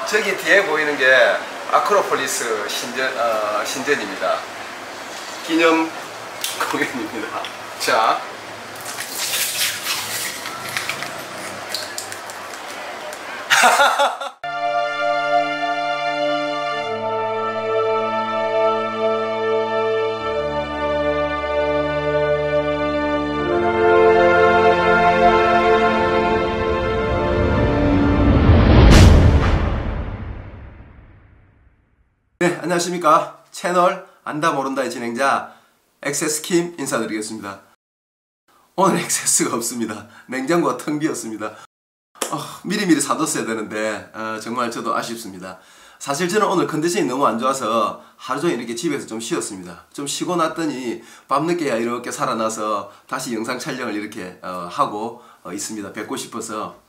저기 뒤에 보이는 게 아크로폴리스 신전입니다. 기념 공연입니다. 자. 네, 안녕하십니까. 채널 안다 모른다의 진행자 엑세스킴 인사드리겠습니다. 오늘 엑세스가 없습니다. 냉장고가 텅 비었습니다. 미리미리 사뒀어야 되는데 정말 저도 아쉽습니다. 사실 저는 오늘 컨디션이 너무 안 좋아서 하루 종일 이렇게 집에서 좀 쉬었습니다. 좀 쉬고 났더니 밤늦게야 이렇게 살아나서 다시 영상 촬영을 이렇게 하고 있습니다. 뵙고 싶어서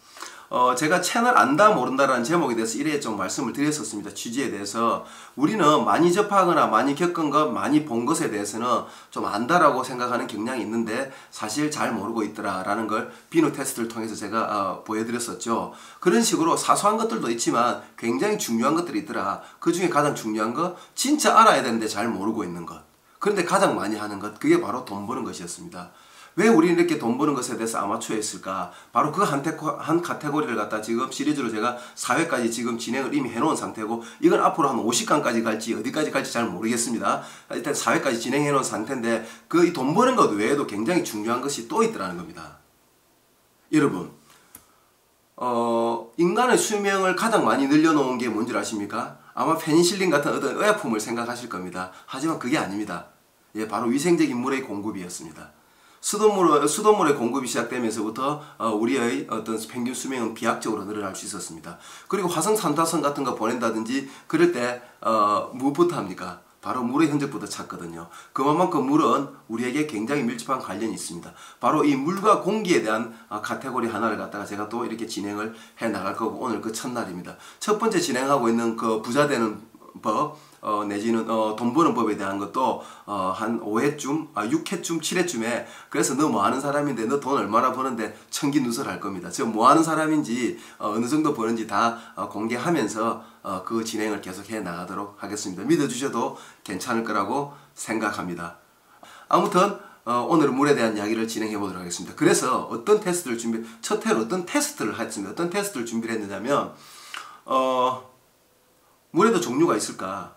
제가 채널 안다 모른다라는 제목에 대해서 이래 좀 말씀을 드렸었습니다. 취지에 대해서 우리는 많이 접하거나 많이 겪은 것, 많이 본 것에 대해서는 좀 안다라고 생각하는 경향이 있는데 사실 잘 모르고 있더라라는 걸 비누 테스트를 통해서 제가 보여드렸었죠. 그런 식으로 사소한 것들도 있지만 굉장히 중요한 것들이 있더라. 그 중에 가장 중요한 거, 진짜 알아야 되는데 잘 모르고 있는 것. 그런데 가장 많이 하는 것, 그게 바로 돈 버는 것이었습니다. 왜 우리는 이렇게 돈 버는 것에 대해서 아마추어였을까? 바로 그 한 카테고리를 갖다 지금 시리즈로 제가 4회까지 지금 진행을 이미 해놓은 상태고, 이건 앞으로 한 50강까지 갈지 어디까지 갈지 잘 모르겠습니다. 일단 4회까지 진행해 놓은 상태인데, 그 돈 버는 것 외에도 굉장히 중요한 것이 또 있더라는 겁니다. 여러분, 인간의 수명을 가장 많이 늘려놓은 게 뭔지 아십니까? 아마 페니실린 같은 어떤 의약품을 생각하실 겁니다. 하지만 그게 아닙니다. 예, 바로 위생적인 물의 공급이었습니다. 수돗물의 공급이 시작되면서부터 우리의 어떤 평균 수명은 비약적으로 늘어날 수 있었습니다. 그리고 화성산화성 같은 거 보낸다든지 그럴 때 무엇부터 합니까? 바로 물의 흔적부터 찾거든요. 그만큼 물은 우리에게 굉장히 밀접한 관련이 있습니다. 바로 이 물과 공기에 대한 카테고리 하나를 갖다가 제가 또 이렇게 진행을 해 나갈 거고, 오늘 그 첫날입니다. 첫 번째 진행하고 있는 그 부자 되는 법, 내지는 돈 버는 법에 대한 것도 한 5회쯤, 6회쯤, 7회쯤에, 그래서 너 뭐 하는 사람인데 너 돈 얼마나 버는데 청기누설할 겁니다. 저 뭐 하는 사람인지 어느 정도 버는지 다 공개하면서 그 진행을 계속 해 나가도록 하겠습니다. 믿어주셔도 괜찮을 거라고 생각합니다. 아무튼 오늘은 물에 대한 이야기를 진행해 보도록 하겠습니다. 그래서 어떤 테스트를 첫 회로 어떤 테스트를 했습니다. 어떤 테스트를 준비를 했느냐면, 물에도 종류가 있을까?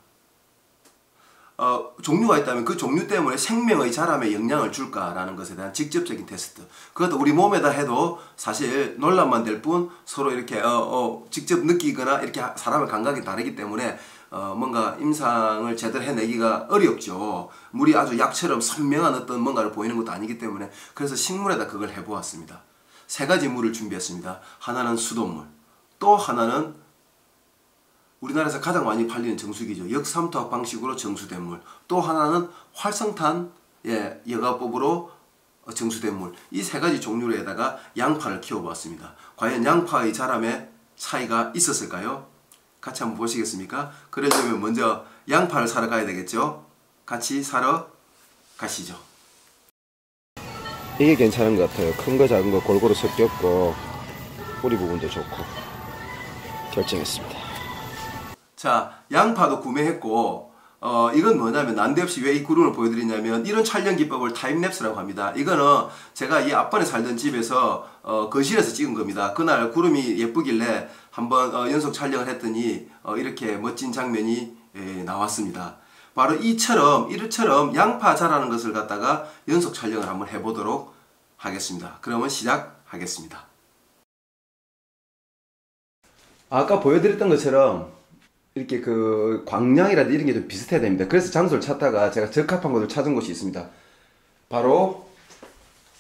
종류가 있다면 그 종류 때문에 생명의 자람에 영향을 줄까라는 것에 대한 직접적인 테스트. 그것도 우리 몸에다 해도 사실 논란만 될 뿐 서로 이렇게 직접 느끼거나 이렇게 사람의 감각이 다르기 때문에 뭔가 임상을 제대로 해내기가 어렵죠. 물이 아주 약처럼 선명한 어떤 뭔가를 보이는 것도 아니기 때문에, 그래서 식물에다 그걸 해보았습니다. 3가지 물을 준비했습니다. 하나는 수돗물, 또 하나는 우리나라에서 가장 많이 팔리는 정수기죠. 역삼투압 방식으로 정수된 물. 또 하나는 활성탄 여과법으로 정수된 물. 이 3가지 종류로에다가 양파를 키워보았습니다. 과연 양파의 자람에 차이가 있었을까요? 같이 한번 보시겠습니까? 그러려면 먼저 양파를 사러 가야 되겠죠? 같이 사러 가시죠. 이게 괜찮은 것 같아요. 큰 거 작은 거 골고루 섞였고 뿌리 부분도 좋고 결정했습니다. 자, 양파도 구매했고, 이건 뭐냐면 난데없이 왜 이 그림을 보여드리냐면, 이런 촬영 기법을 타임랩스라고 합니다. 이거는 제가 이 앞번에 살던 집에서 거실에서 찍은 겁니다. 그날 구름이 예쁘길래 한번 연속 촬영을 했더니 이렇게 멋진 장면이 나왔습니다. 바로 이처럼 양파 자라는 것을 갖다가 연속 촬영을 한번 해보도록 하겠습니다. 그러면 시작하겠습니다. 아까 보여드렸던 것처럼 이렇게 그 광량이라든지 이런 게 좀 비슷해야 됩니다. 그래서 장소를 찾다가 제가 적합한 곳을 찾은 곳이 있습니다. 바로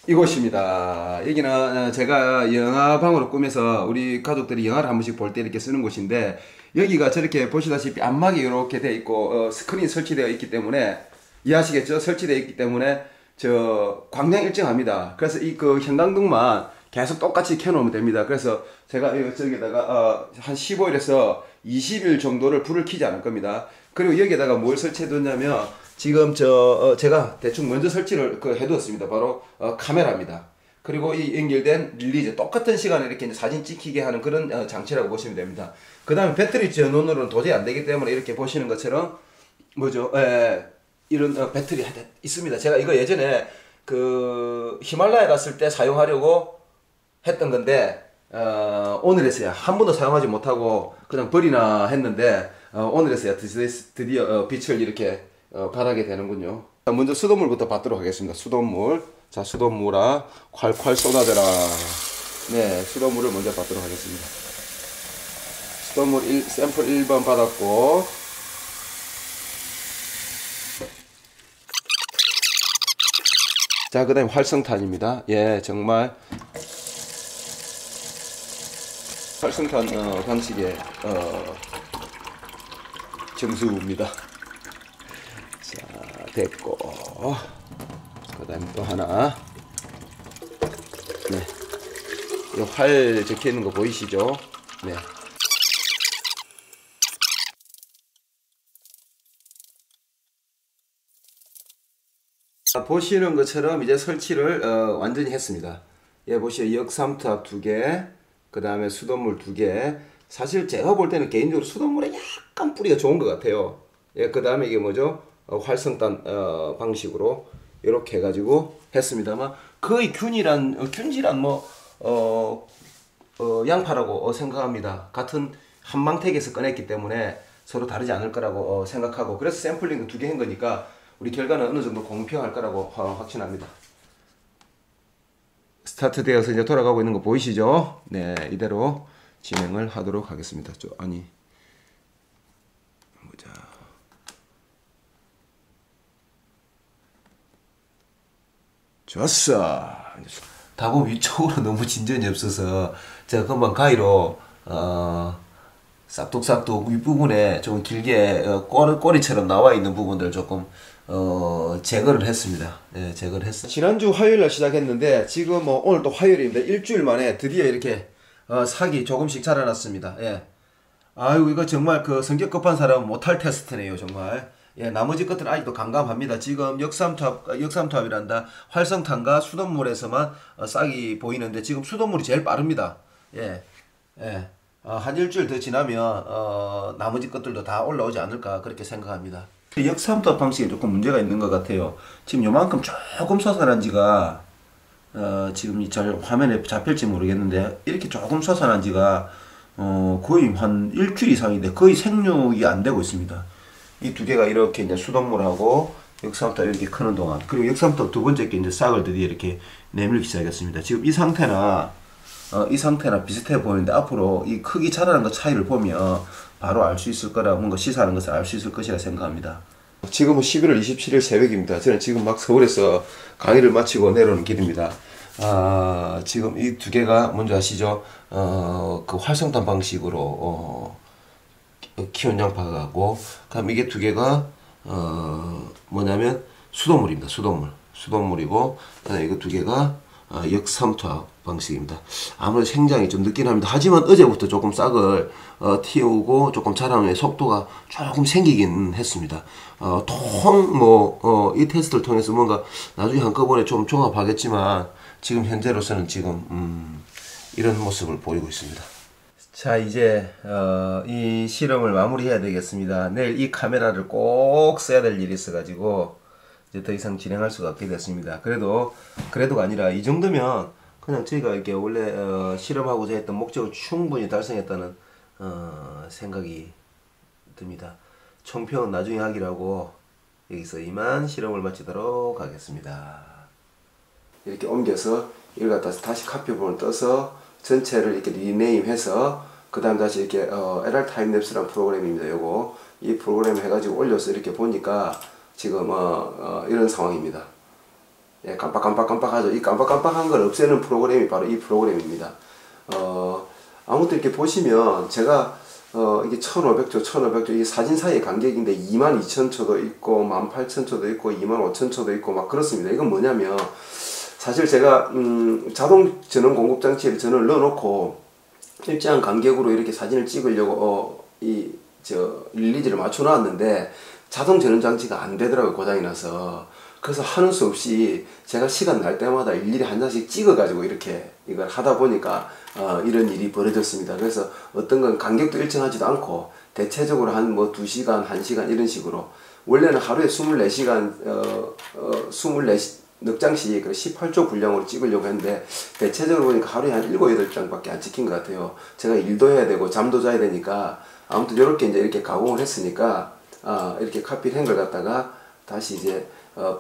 이곳입니다. 여기는 제가 영화방으로 꾸며서 우리 가족들이 영화를 한 번씩 볼 때 이렇게 쓰는 곳인데, 여기가 저렇게 보시다시피 안막이 이렇게 되어 있고 스크린이 설치되어 있기 때문에, 이해하시겠죠? 설치되어 있기 때문에 저 광량 일정합니다. 그래서 이 그 형광등만 계속 똑같이 켜놓으면 됩니다. 그래서 제가 저기다가 한 15일에서 20일 정도를 불을 켜지 않을 겁니다. 그리고 여기에다가 뭘 설치해뒀냐면, 지금 제가 대충 먼저 설치를 해두었습니다. 바로 카메라입니다. 그리고 이 연결된 릴리즈 똑같은 시간에 이렇게 이제 사진 찍히게 하는 그런 장치라고 보시면 됩니다. 그 다음에 배터리 전원으로는 도저히 안 되기 때문에 이렇게 보시는 것처럼 뭐죠? 이런 배터리 있습니다. 제가 이거 예전에 그 히말라야 갔을 때 사용하려고 했던 건데 오늘에서야 한 번도 사용하지 못하고 그냥 버리나 했는데 오늘에서야 드디어 빛을 이렇게 발하게 되는군요. 먼저 수돗물부터 받도록 하겠습니다. 수돗물. 자, 수돗물아 콸콸 쏟아져라. 네, 수돗물을 먼저 받도록 하겠습니다. 수돗물 샘플 1번 받았고, 자, 그 다음에 활성탄입니다. 예, 정말 활성탄 방식의 점수입니다. 자, 됐고, 그 다음에 또 하나. 네, 이 활 적혀 있는 거 보이시죠? 네. 보시는 것처럼 이제 설치를 완전히 했습니다. 예, 보시죠. 역삼투압 2개, 그 다음에 수돗물 2개. 사실 제가 볼 때는 개인적으로 수돗물에 약간 뿌리가 좋은 것 같아요. 예, 그 다음에 이게 뭐죠? 활성탄 방식으로 이렇게 해가지고 했습니다만 거의 균일한 뭐 양파라고 생각합니다. 같은 한망택에서 꺼냈기 때문에 서로 다르지 않을 거라고 생각하고, 그래서 샘플링 2개 한 거니까 우리 결과는 어느 정도 공평할 거라고 확신합니다. 스타트 되어서 이제 돌아가고 있는 거 보이시죠? 네, 이대로 진행을 하도록 하겠습니다. 아니, 보자. 좋았어. 다보 위쪽으로 너무 진전이 없어서 제가 금방 가위로 싹둑싹둑 윗부분에 좀 길게 꼬리처럼 나와 있는 부분들 조금 제거를 했습니다. 예, 제거를 했어요. 지난주 화요일날 시작했는데 지금 뭐 오늘 또 화요일입니다. 일주일 만에 드디어 이렇게 삭이 조금씩 자라났습니다. 예. 아이고, 이거 정말 그 성격 급한 사람은 못할 테스트네요, 정말. 예, 나머지 것들은 아직도 감감합니다. 지금 역삼투압이란다. 활성탄과 수돗물에서만 싹이 보이는데 지금 수돗물이 제일 빠릅니다. 예, 예. 한 일주일 더 지나면 나머지 것들도 다 올라오지 않을까 그렇게 생각합니다. 역삼투압 방식에 조금 문제가 있는 것 같아요. 지금 요만큼 조금 솟아난 지가 지금 잘 화면에 잡힐지 모르겠는데 이렇게 조금 솟아난 지가 거의 한 일주일 이상인데 거의 생육이 안 되고 있습니다. 이 두 개가 이렇게 이제 수돗물하고 역삼투압 이렇게 크는 동안, 그리고 역삼투압 두 번째 게 이제 싹을 드디어 이렇게 내밀기 시작했습니다. 지금 이 상태나 비슷해 보이는데 앞으로 이 크기 자라는 것 차이를 보면 바로 알 수 있을 거라, 뭔가 시사하는 것을 알 수 있을 것이라 생각합니다. 지금은 11월 27일 새벽입니다. 저는 지금 막 서울에서 강의를 마치고 내려오는 길입니다. 지금 이 두 개가 뭔지 아시죠? 그 활성탄 방식으로 키운 양파가고, 그다음 이게 두 개가 뭐냐면 수돗물입니다. 수돗물이고, 그다음에 이거 두 개가 역삼투압 방식입니다. 아무래도 생장이 좀 늦긴 합니다. 하지만 어제부터 조금 싹을 틔우고 조금 자라는 속도가 조금 생기긴 했습니다. 이 테스트를 통해서 뭔가 나중에 한꺼번에 좀 종합하겠지만 지금 현재로서는 지금 이런 모습을 보이고 있습니다. 자, 이제 이 실험을 마무리해야 되겠습니다. 내일 이 카메라를 꼭 써야 될 일이 있어가지고 이제 더 이상 진행할 수가 없게 됐습니다. 그래도가 아니라 이 정도면 그냥 저희가 이렇게 원래 실험하고자 했던 목적을 충분히 달성했다는 생각이 듭니다. 총평은 나중에 하기라고 여기서 이만 실험을 마치도록 하겠습니다. 이렇게 옮겨서 이걸 갖다 다시 카피 부분을 떠서 전체를 이렇게 리네임해서 그 다음 다시 이렇게 LR 타임랩스라는 프로그램입니다. 요거 이 프로그램을 해가지고 올려서 이렇게 보니까 지금 이런 상황입니다. 예, 깜빡깜빡하죠. 이 깜빡깜빡한 걸 없애는 프로그램이 바로 이 프로그램입니다. 아무튼 이렇게 보시면 제가 이게 1500초, 1500초 이게 사진 사이의 간격인데 22,000초도 있고 18,000초도 있고 25,000초도 있고 막 그렇습니다. 이건 뭐냐면 사실 제가 자동 전원 공급 장치에 전원을 넣어놓고 일정한 간격으로 이렇게 사진을 찍으려고 릴리즈를 맞춰 놨는데 자동 전원 장치가 안 되더라고요. 고장이 나서. 그래서 하는 수 없이 제가 시간 날 때마다 일일이 한 장씩 찍어가지고 이렇게 이걸 하다 보니까 이런 일이 벌어졌습니다. 그래서 어떤 건 간격도 일정하지도 않고 대체적으로 한 뭐 2시간, 1시간 이런 식으로 원래는 하루에 24시간 24장씩 18조 분량으로 찍으려고 했는데 대체적으로 보니까 하루에 한 7, 8장밖에 안 찍힌 것 같아요. 제가 일도 해야 되고 잠도 자야 되니까 아무튼 이렇게 이제 이렇게 가공을 했으니까 이렇게 카피를 한 걸 갖다가 다시 이제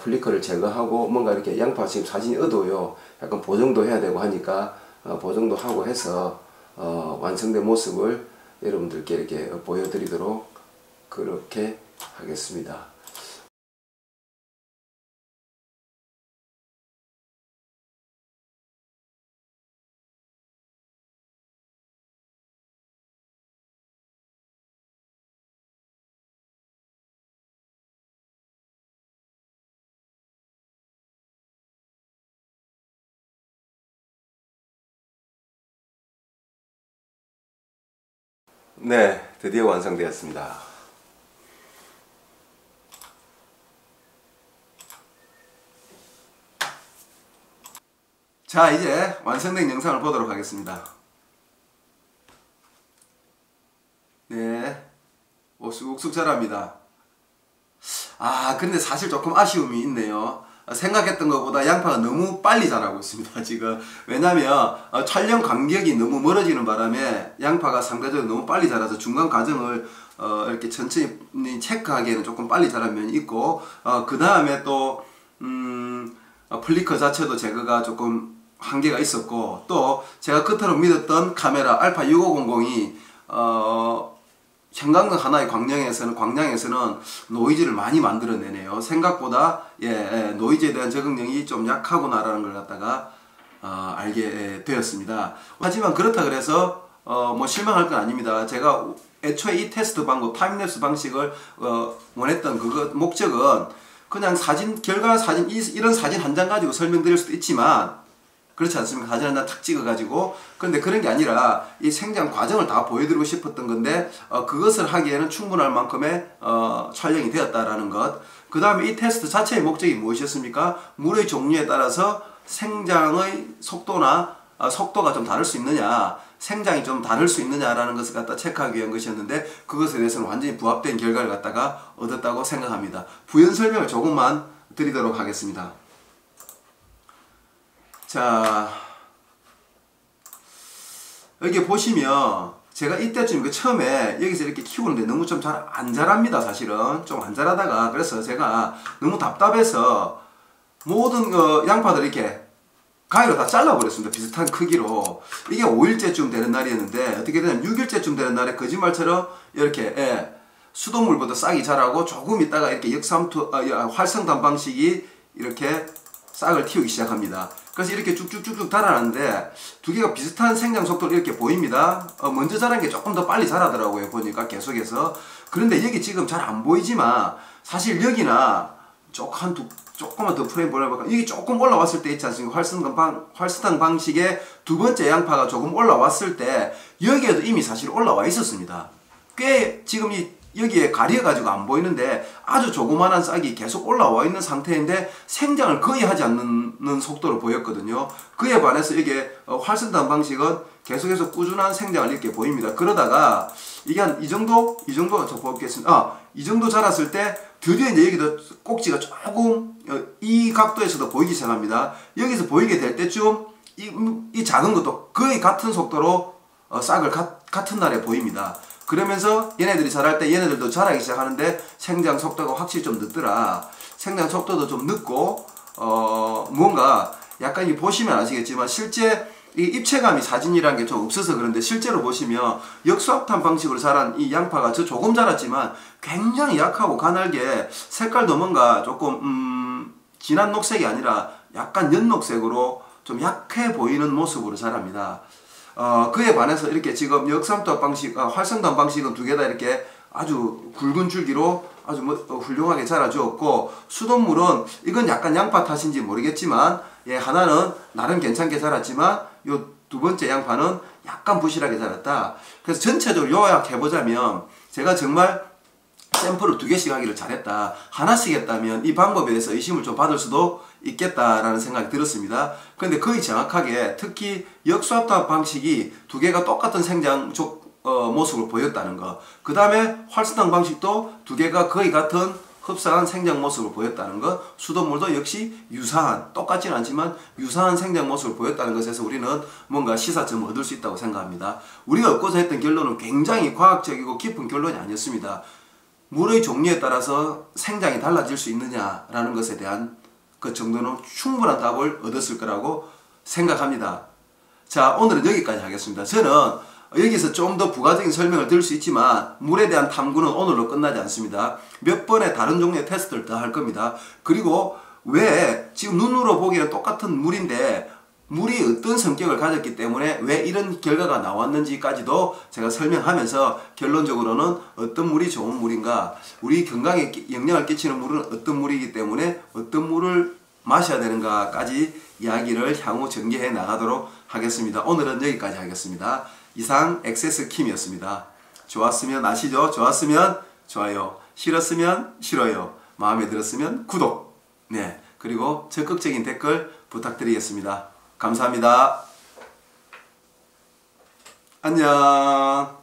플리커를 제거하고 뭔가 이렇게 양파 지금 사진이 어두워요. 약간 보정도 해야 되고 하니까 보정도 하고 해서 완성된 모습을 여러분들께 이렇게 보여드리도록 그렇게 하겠습니다. 네, 드디어 완성되었습니다. 자, 이제 완성된 영상을 보도록 하겠습니다. 네, 쑥쑥 자랍니다. 근데 사실 조금 아쉬움이 있네요. 생각했던 것보다 양파가 너무 빨리 자라고 있습니다 지금. 왜냐면 촬영 간격이 너무 멀어지는 바람에 양파가 상대적으로 너무 빨리 자라서 중간 과정을 이렇게 천천히 체크하기에는 조금 빨리 자란 면이 있고, 그 다음에 또 플리커 자체도 제거가 조금 한계가 있었고, 또 제가 그토록 믿었던 카메라 알파 6500이 형광등 하나의 광량에서는 노이즈를 많이 만들어내네요. 생각보다 노이즈에 대한 적응력이 좀 약하구나라는 걸 갖다가 알게 되었습니다. 하지만 그렇다 그래서 뭐 실망할 건 아닙니다. 제가 애초에 이 테스트 방법, 타임랩스 방식을 원했던 목적은 그냥 결과 사진, 이런 사진 한 장 가지고 설명드릴 수도 있지만, 그렇지 않습니까? 사진 한 장 탁 찍어가지고. 근데 그런 게 아니라 이 생장 과정을 다 보여드리고 싶었던 건데, 그것을 하기에는 충분할 만큼의 촬영이 되었다라는 것. 그 다음에 이 테스트 자체의 목적이 무엇이었습니까? 물의 종류에 따라서 생장의 속도가 좀 다를 수 있느냐, 생장이 좀 다를 수 있느냐라는 것을 갖다 체크하기 위한 것이었는데, 그것에 대해서는 완전히 부합된 결과를 갖다가 얻었다고 생각합니다. 부연 설명을 조금만 드리도록 하겠습니다. 자, 여기 보시면 제가 이때쯤 처음에 여기서 이렇게 키우는데 너무 좀 잘 안 자랍니다. 사실은 좀 안 자라다가, 그래서 제가 너무 답답해서 모든 양파들 이렇게 가위로 다 잘라버렸습니다. 비슷한 크기로. 이게 5일째쯤 되는 날이었는데 어떻게 되냐면 6일째쯤 되는 날에 거짓말처럼 이렇게 수돗물보다 싹이 자라고, 조금 있다가 이렇게 활성단 방식이 이렇게 싹을 틔우기 시작합니다. 그래서 이렇게 쭉쭉쭉쭉 달아나는데 두 개가 비슷한 생장 속도로 이렇게 보입니다. 먼저 자란 게 조금 더 빨리 자라더라고요. 보니까 계속해서. 그런데 여기 지금 잘 안 보이지만 사실 여기나 조금만 더 프레임 보내볼까? 여기 조금 올라왔을 때 있지 않습니까? 활성단 방식의 두 번째 양파가 조금 올라왔을 때 여기에도 이미 사실 올라와 있었습니다. 꽤 지금 여기에 가려가지고 안 보이는데 아주 조그만한 싹이 계속 올라와 있는 상태인데 생장을 거의 하지 않는 속도로 보였거든요. 그에 반해서 이게 활성단 방식은 계속해서 꾸준한 생장을 이렇게 보입니다. 그러다가 이게 한 이 정도 저 보겠습니다. 이 정도 자랐을 때 드디어 이제 여기도 꼭지가 조금 이 각도에서도 보이기 시작합니다. 여기서 보이게 될 때쯤 이 작은 것도 거의 같은 속도로 싹을 같은 날에 보입니다. 그러면서 얘네들이 자랄 때 얘네들도 자라기 시작하는데 생장 속도가 확실히 좀 늦더라. 생장 속도도 좀 늦고 뭔가 약간 보시면 아시겠지만 실제 이 입체감이 사진이라는 게 좀 없어서 그런데 실제로 보시면 역수압탄 방식으로 자란 이 양파가 조금 자랐지만 굉장히 약하고 가늘게 색깔도 뭔가 조금 진한 녹색이 아니라 약간 연녹색으로 좀 약해 보이는 모습으로 자랍니다. 그에 반해서 이렇게 지금 역삼투압 방식, 활성단 방식은 두 개 다 이렇게 아주 굵은 줄기로 아주 훌륭하게 자라주었고, 수돗물은 이건 약간 양파 탓인지 모르겠지만 하나는 나름 괜찮게 자랐지만 요 두 번째 양파는 약간 부실하게 자랐다. 그래서 전체적으로 요약해보자면 제가 정말 샘플을 2개씩 하기를 잘했다. 하나씩 했다면 이 방법에 대해서 의심을 좀 받을 수도 있겠다라는 생각이 들었습니다. 그런데 거의 정확하게 특히 역수압탑 방식이 2개가 똑같은 생장 모습을 보였다는 거, 그 다음에 활성탄 방식도 2개가 거의 같은 흡사한 생장 모습을 보였다는 것, 수돗물도 역시 유사한, 똑같지는 않지만 유사한 생장 모습을 보였다는 것에서 우리는 뭔가 시사점을 얻을 수 있다고 생각합니다. 우리가 얻고자 했던 결론은 굉장히 과학적이고 깊은 결론이 아니었습니다. 물의 종류에 따라서 생장이 달라질 수 있느냐라는 것에 대한 그 정도는 충분한 답을 얻었을 거라고 생각합니다. 자, 오늘은 여기까지 하겠습니다. 저는 여기서 좀 더 부가적인 설명을 드릴 수 있지만 물에 대한 탐구는 오늘로 끝나지 않습니다. 몇 번의 다른 종류의 테스트를 더 할 겁니다. 그리고 왜 지금 눈으로 보기에는 똑같은 물인데 물이 어떤 성격을 가졌기 때문에 왜 이런 결과가 나왔는지까지도 제가 설명하면서 결론적으로는 어떤 물이 좋은 물인가, 우리 건강에 영향을 끼치는 물은 어떤 물이기 때문에 어떤 물을 마셔야 되는가까지 이야기를 향후 전개해 나가도록 하겠습니다. 오늘은 여기까지 하겠습니다. 이상 엑세스킴이었습니다. 좋았으면 아시죠? 좋았으면 좋아요, 싫었으면 싫어요, 마음에 들었으면 구독, 네, 그리고 적극적인 댓글 부탁드리겠습니다. 감사합니다. 안녕.